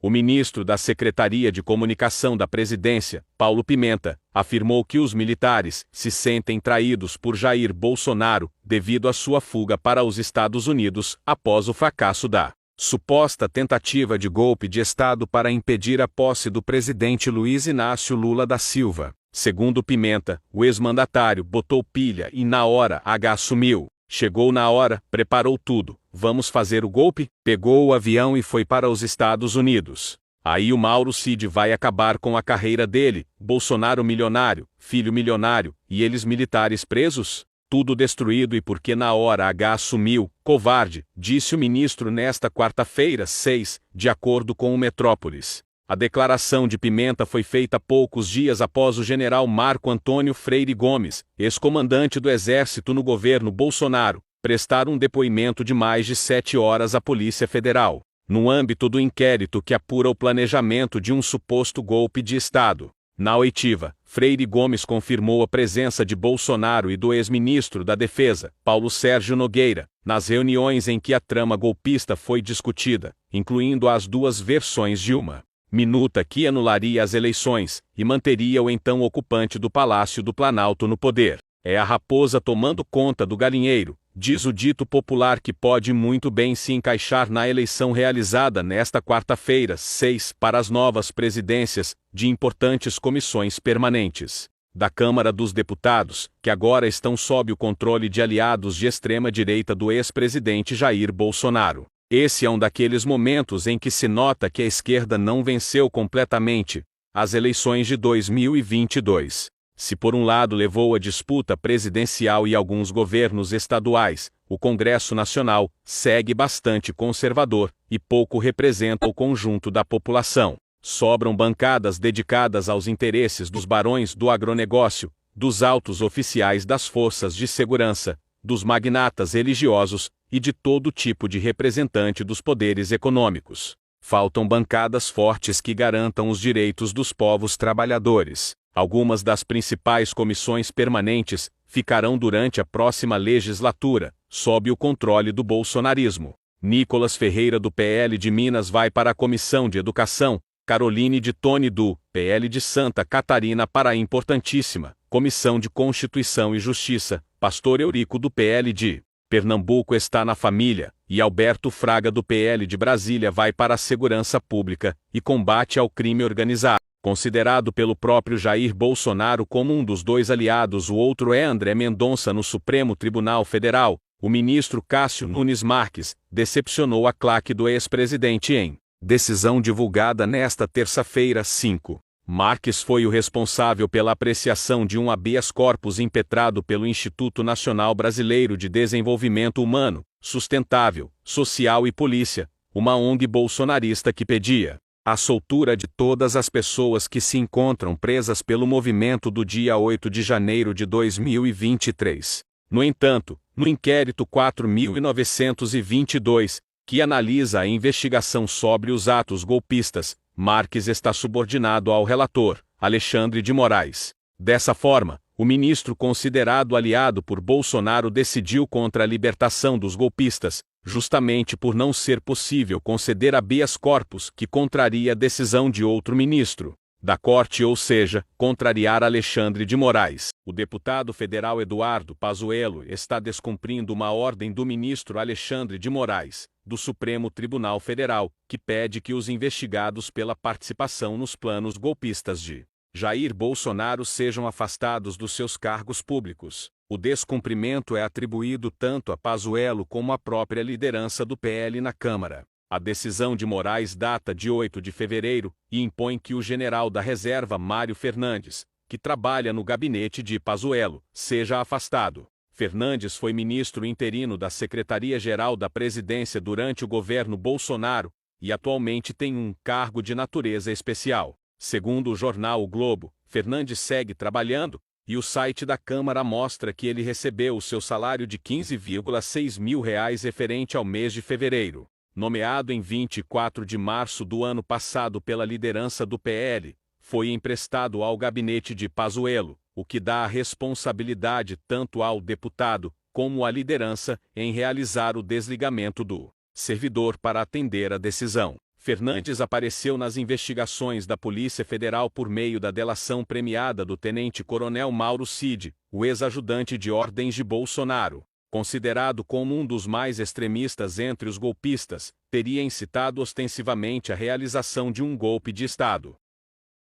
O ministro da Secretaria de Comunicação da Presidência, Paulo Pimenta, afirmou que os militares se sentem traídos por Jair Bolsonaro devido à sua fuga para os Estados Unidos após o fracasso da suposta tentativa de golpe de Estado para impedir a posse do presidente Luiz Inácio Lula da Silva. Segundo Pimenta, o ex-mandatário botou pilha e na hora H assumiu. Chegou na hora, preparou tudo. Vamos fazer o golpe? Pegou o avião e foi para os Estados Unidos. Aí o Mauro Cid vai acabar com a carreira dele, Bolsonaro milionário, filho milionário, e eles militares presos? Tudo destruído e porque na hora H assumiu, covarde, disse o ministro nesta quarta-feira, 6, de acordo com o Metrópolis. A declaração de Pimenta foi feita poucos dias após o general Marco Antônio Freire Gomes, ex-comandante do Exército no governo Bolsonaro, prestar um depoimento de mais de 7 horas à Polícia Federal, no âmbito do inquérito que apura o planejamento de um suposto golpe de Estado. Na oitiva, Freire Gomes confirmou a presença de Bolsonaro e do ex-ministro da Defesa, Paulo Sérgio Nogueira, nas reuniões em que a trama golpista foi discutida, incluindo as duas versões de uma minuta que anularia as eleições e manteria o então ocupante do Palácio do Planalto no poder. É a raposa tomando conta do galinheiro, diz o dito popular que pode muito bem se encaixar na eleição realizada nesta quarta-feira, 6, para as novas presidências de importantes comissões permanentes da Câmara dos Deputados, que agora estão sob o controle de aliados de extrema-direita do ex-presidente Jair Bolsonaro. Esse é um daqueles momentos em que se nota que a esquerda não venceu completamente as eleições de 2022. Se por um lado levou a disputa presidencial e alguns governos estaduais, o Congresso Nacional segue bastante conservador e pouco representa o conjunto da população. Sobram bancadas dedicadas aos interesses dos barões do agronegócio, dos altos oficiais das forças de segurança, dos magnatas religiosos e de todo tipo de representante dos poderes econômicos. Faltam bancadas fortes que garantam os direitos dos povos trabalhadores. Algumas das principais comissões permanentes ficarão durante a próxima legislatura, sob o controle do bolsonarismo. Nicolas Ferreira do PL de Minas vai para a Comissão de Educação, Caroline de Toni do PL de Santa Catarina para a importantíssima Comissão de Constituição e Justiça, Pastor Eurico do PL de Pernambuco está na família, e Alberto Fraga do PL de Brasília vai para a Segurança Pública e Combate ao Crime Organizado. Considerado pelo próprio Jair Bolsonaro como um dos dois aliados, o outro é André Mendonça no Supremo Tribunal Federal. O ministro Cássio Nunes Marques decepcionou a claque do ex-presidente em decisão divulgada nesta terça-feira, 5. Marques foi o responsável pela apreciação de um habeas corpus impetrado pelo Instituto Nacional Brasileiro de Desenvolvimento Humano, Sustentável, Social e Polícia, uma ONG bolsonarista que pedia a soltura de todas as pessoas que se encontram presas pelo movimento do dia 8 de janeiro de 2023. No entanto, no inquérito 4.922, que analisa a investigação sobre os atos golpistas, Marques está subordinado ao relator, Alexandre de Moraes. Dessa forma, o ministro considerado aliado por Bolsonaro decidiu contra a libertação dos golpistas, justamente por não ser possível conceder habeas corpus que contraria a decisão de outro ministro da Corte, ou seja, contrariar Alexandre de Moraes. O deputado federal Eduardo Pazuello está descumprindo uma ordem do ministro Alexandre de Moraes, do Supremo Tribunal Federal, que pede que os investigados pela participação nos planos golpistas de Jair Bolsonaro sejam afastados dos seus cargos públicos. O descumprimento é atribuído tanto a Pazuello como à própria liderança do PL na Câmara. A decisão de Moraes data de 8 de fevereiro e impõe que o general da reserva Mário Fernandes, que trabalha no gabinete de Pazuello, seja afastado. Fernandes foi ministro interino da Secretaria-Geral da Presidência durante o governo Bolsonaro e atualmente tem um cargo de natureza especial. Segundo o jornal O Globo, Fernandes segue trabalhando, e o site da Câmara mostra que ele recebeu o seu salário de R$ 15,6 mil referente ao mês de fevereiro. Nomeado em 24 de março do ano passado pela liderança do PL, foi emprestado ao gabinete de Pazuello, o que dá a responsabilidade tanto ao deputado como à liderança em realizar o desligamento do servidor para atender a decisão. Fernandes apareceu nas investigações da Polícia Federal por meio da delação premiada do tenente-coronel Mauro Cid, o ex-ajudante de ordens de Bolsonaro. Considerado como um dos mais extremistas entre os golpistas, teria incitado ostensivamente a realização de um golpe de Estado.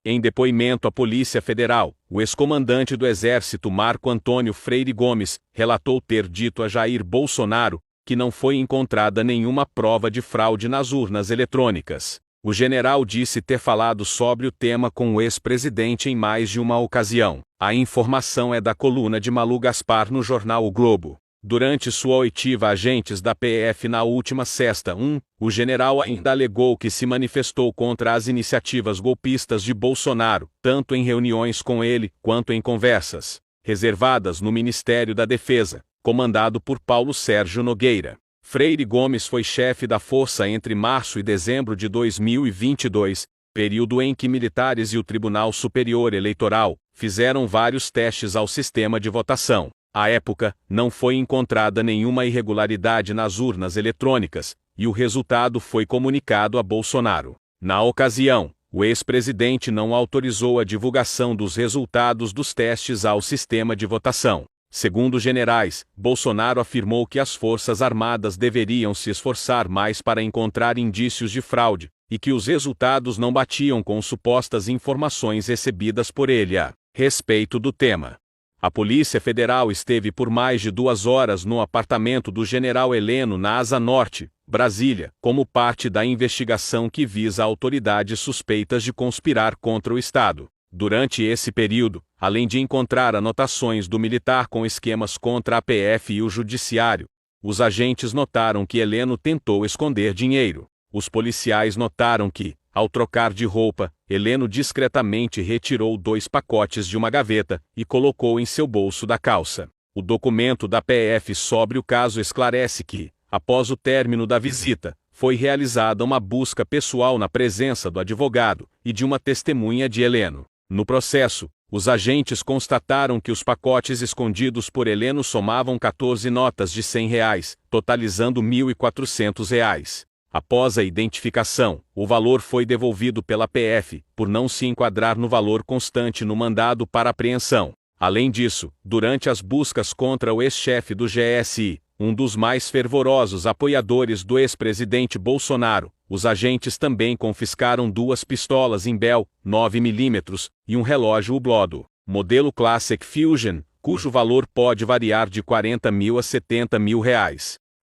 Em depoimento à Polícia Federal, o ex-comandante do Exército Marco Antônio Freire Gomes relatou ter dito a Jair Bolsonaro que não foi encontrada nenhuma prova de fraude nas urnas eletrônicas. O general disse ter falado sobre o tema com o ex-presidente em mais de uma ocasião. A informação é da coluna de Malu Gaspar no jornal O Globo. Durante sua oitiva a agentes da PF na última sexta, o general ainda alegou que se manifestou contra as iniciativas golpistas de Bolsonaro, tanto em reuniões com ele, quanto em conversas reservadas no Ministério da Defesa, comandado por Paulo Sérgio Nogueira. Freire Gomes foi chefe da força entre março e dezembro de 2022, período em que militares e o Tribunal Superior Eleitoral fizeram vários testes ao sistema de votação. À época, não foi encontrada nenhuma irregularidade nas urnas eletrônicas, e o resultado foi comunicado a Bolsonaro. Na ocasião, o ex-presidente não autorizou a divulgação dos resultados dos testes ao sistema de votação. Segundo generais, Bolsonaro afirmou que as Forças Armadas deveriam se esforçar mais para encontrar indícios de fraude, e que os resultados não batiam com supostas informações recebidas por ele a respeito do tema. A Polícia Federal esteve por mais de 2 horas no apartamento do general Heleno na Asa Norte, Brasília, como parte da investigação que visa autoridades suspeitas de conspirar contra o Estado. Durante esse período, além de encontrar anotações do militar com esquemas contra a PF e o Judiciário, os agentes notaram que Heleno tentou esconder dinheiro. Os policiais notaram que, ao trocar de roupa, Heleno discretamente retirou 2 pacotes de uma gaveta e colocou em seu bolso da calça. O documento da PF sobre o caso esclarece que, após o término da visita, foi realizada uma busca pessoal na presença do advogado e de uma testemunha de Heleno. No processo, os agentes constataram que os pacotes escondidos por Heleno somavam 14 notas de R$100, totalizando R$1.400. Após a identificação, o valor foi devolvido pela PF, por não se enquadrar no valor constante no mandado para apreensão. Além disso, durante as buscas contra o ex-chefe do GSI, um dos mais fervorosos apoiadores do ex-presidente Bolsonaro, os agentes também confiscaram 2 pistolas Imbel, 9mm, e um relógio Hublot, modelo Classic Fusion, cujo valor pode variar de R$40 mil a R$70 mil.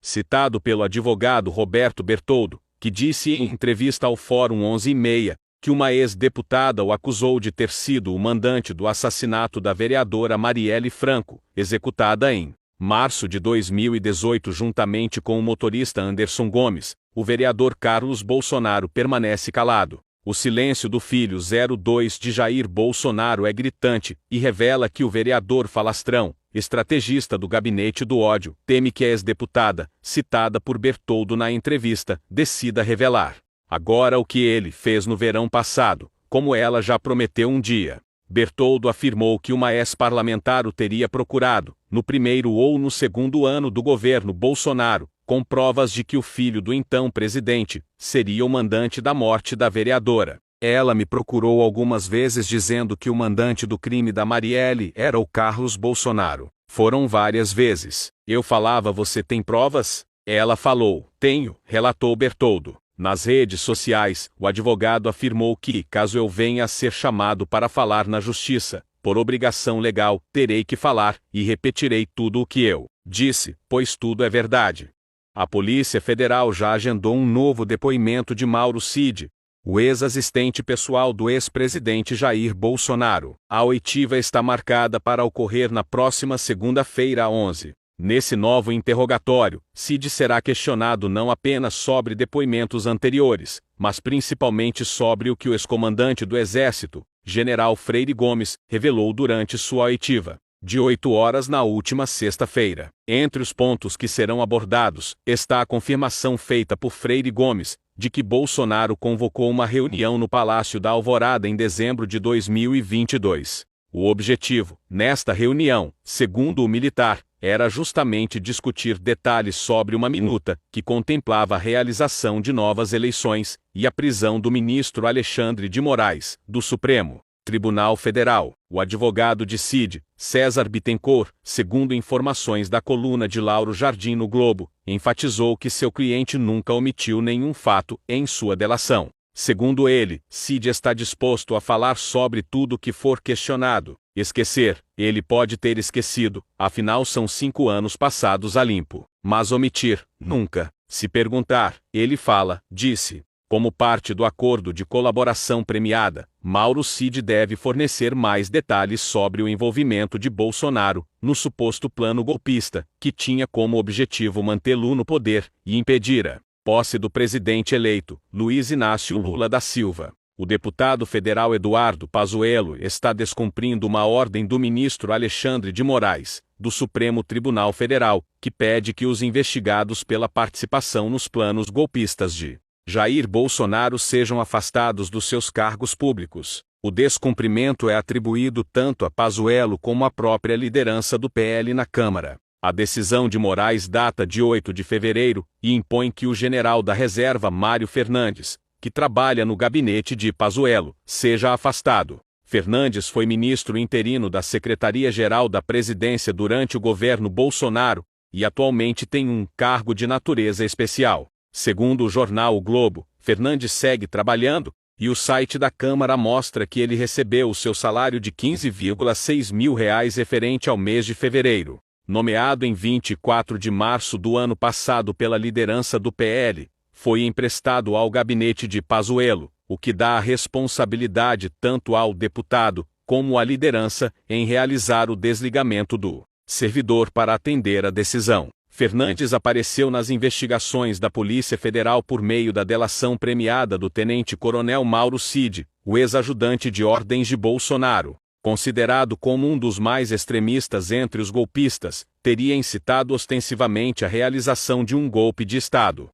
Citado pelo advogado Roberto Bertoldo, que disse em entrevista ao Fórum 11:30, que uma ex-deputada o acusou de ter sido o mandante do assassinato da vereadora Marielle Franco, executada em março de 2018 juntamente com o motorista Anderson Gomes, o vereador Carlos Bolsonaro permanece calado. O silêncio do filho 02 de Jair Bolsonaro é gritante e revela que o vereador falastrão, estrategista do gabinete do ódio, teme que a ex-deputada, citada por Bertoldo na entrevista, decida revelar agora o que ele fez no verão passado, como ela já prometeu um dia. Bertoldo afirmou que uma ex-parlamentar o teria procurado, no primeiro ou no segundo ano do governo Bolsonaro, com provas de que o filho do então presidente seria o mandante da morte da vereadora. Ela me procurou algumas vezes dizendo que o mandante do crime da Marielle era o Carlos Bolsonaro. Foram várias vezes. Eu falava: você tem provas? Ela falou: tenho, relatou Bertoldo. Nas redes sociais, o advogado afirmou que, caso eu venha a ser chamado para falar na justiça, por obrigação legal, terei que falar, e repetirei tudo o que eu disse, pois tudo é verdade. A Polícia Federal já agendou um novo depoimento de Mauro Cid, o ex-assistente pessoal do ex-presidente Jair Bolsonaro. A oitiva está marcada para ocorrer na próxima segunda-feira, 11. Nesse novo interrogatório, Cid será questionado não apenas sobre depoimentos anteriores, mas principalmente sobre o que o ex-comandante do Exército, general Freire Gomes, revelou durante sua oitiva de 8 horas na última sexta-feira. Entre os pontos que serão abordados, está a confirmação feita por Freire Gomes, de que Bolsonaro convocou uma reunião no Palácio da Alvorada em dezembro de 2022. O objetivo, nesta reunião, segundo o militar, era justamente discutir detalhes sobre uma minuta que contemplava a realização de novas eleições e a prisão do ministro Alexandre de Moraes, do Supremo Tribunal Federal. O advogado de Cid, César Bittencourt, segundo informações da coluna de Lauro Jardim no Globo, enfatizou que seu cliente nunca omitiu nenhum fato em sua delação. Segundo ele, Cid está disposto a falar sobre tudo que for questionado. Esquecer, ele pode ter esquecido, afinal são 5 anos passados a limpo. Mas omitir, nunca. Se perguntar, ele fala, disse. Como parte do acordo de colaboração premiada, Mauro Cid deve fornecer mais detalhes sobre o envolvimento de Bolsonaro no suposto plano golpista, que tinha como objetivo mantê-lo no poder e impedir a posse do presidente eleito, Luiz Inácio Lula da Silva. O deputado federal Eduardo Pazuello está descumprindo uma ordem do ministro Alexandre de Moraes, do Supremo Tribunal Federal, que pede que os investigados pela participação nos planos golpistas de Jair Bolsonaro sejam afastados dos seus cargos públicos. O descumprimento é atribuído tanto a Pazuello como à própria liderança do PL na Câmara. A decisão de Moraes data de 8 de fevereiro e impõe que o general da reserva Mário Fernandes, que trabalha no gabinete de Pazuello, seja afastado. Fernandes foi ministro interino da Secretaria-Geral da Presidência durante o governo Bolsonaro e atualmente tem um cargo de natureza especial. Segundo o jornal O Globo, Fernandes segue trabalhando, e o site da Câmara mostra que ele recebeu o seu salário de R$ 15,6 mil referente ao mês de fevereiro. Nomeado em 24 de março do ano passado pela liderança do PL, foi emprestado ao gabinete de Pazuello, o que dá a responsabilidade tanto ao deputado como à liderança em realizar o desligamento do servidor para atender a decisão. Fernandes apareceu nas investigações da Polícia Federal por meio da delação premiada do tenente-coronel Mauro Cid, o ex-ajudante de ordens de Bolsonaro. Considerado como um dos mais extremistas entre os golpistas, teria incitado ostensivamente a realização de um golpe de Estado.